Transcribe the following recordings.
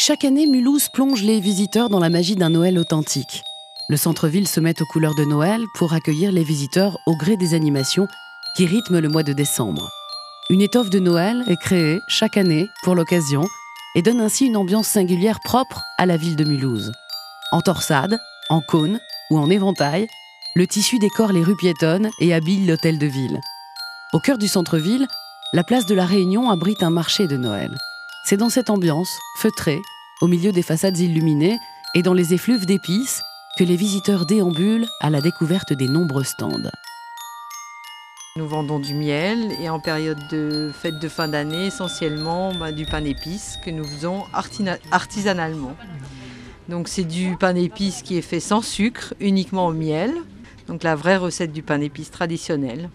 Chaque année, Mulhouse plonge les visiteurs dans la magie d'un Noël authentique. Le centre-ville se met aux couleurs de Noël pour accueillir les visiteurs au gré des animations qui rythment le mois de décembre. Une étoffe de Noël est créée chaque année pour l'occasion et donne ainsi une ambiance singulière propre à la ville de Mulhouse. En torsade, en cône ou en éventail, le tissu décore les rues piétonnes et habille l'hôtel de ville. Au cœur du centre-ville, la place de la Réunion abrite un marché de Noël. C'est dans cette ambiance, feutrée, au milieu des façades illuminées et dans les effluves d'épices, que les visiteurs déambulent à la découverte des nombreux stands. Nous vendons du miel et en période de fête de fin d'année, essentiellement du pain d'épices que nous faisons artisanalement. Donc c'est du pain d'épices qui est fait sans sucre, uniquement au miel. Donc la vraie recette du pain d'épices traditionnel.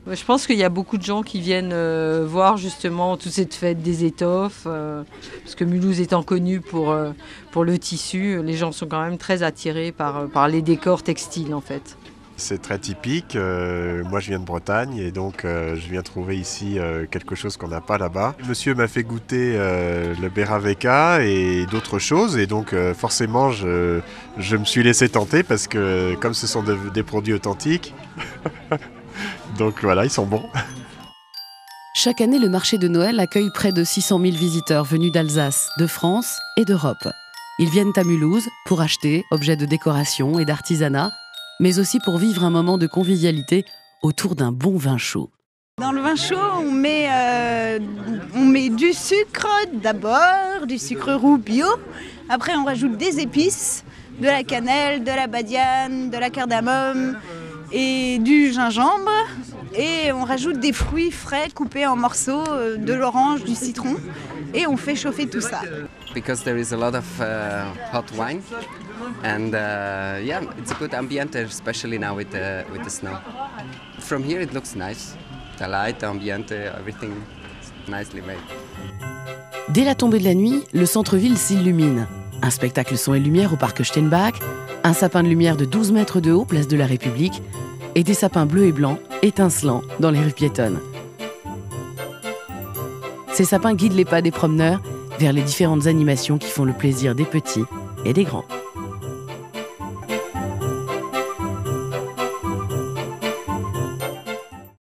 Je pense qu'il y a beaucoup de gens qui viennent voir justement toute cette fête des étoffes, parce que Mulhouse étant connue pour le tissu, les gens sont quand même très attirés par les décors textiles en fait. C'est très typique, moi je viens de Bretagne et donc je viens trouver ici quelque chose qu'on n'a pas là-bas. Monsieur m'a fait goûter le Beraveka et d'autres choses et donc forcément je me suis laissé tenter parce que comme ce sont des produits authentiques, donc voilà, ils sont bons. Chaque année, le marché de Noël accueille près de 600 000 visiteurs venus d'Alsace, de France et d'Europe. Ils viennent à Mulhouse pour acheter objets de décoration et d'artisanat, mais aussi pour vivre un moment de convivialité autour d'un bon vin chaud. Dans le vin chaud, on met du sucre d'abord, du sucre roux bio. Après, on rajoute des épices, de la cannelle, de la badiane, de la cardamome et du gingembre. Et on rajoute des fruits frais coupés en morceaux, de l'orange, du citron. Et on fait chauffer tout ça. Because there is a lot of hot wine. And yeah, it's a good ambiente, especially now with the snow. From here it looks nice. The light, the ambiente, everything is nicely made. Dès la tombée de la nuit, le centre-ville s'illumine. Un spectacle son et lumière au parc Steinbach, un sapin de lumière de 12 mètres de haut, place de la République, et des sapins bleus et blancs étincelants dans les rues piétonnes. Ces sapins guident les pas des promeneurs vers les différentes animations qui font le plaisir des petits et des grands.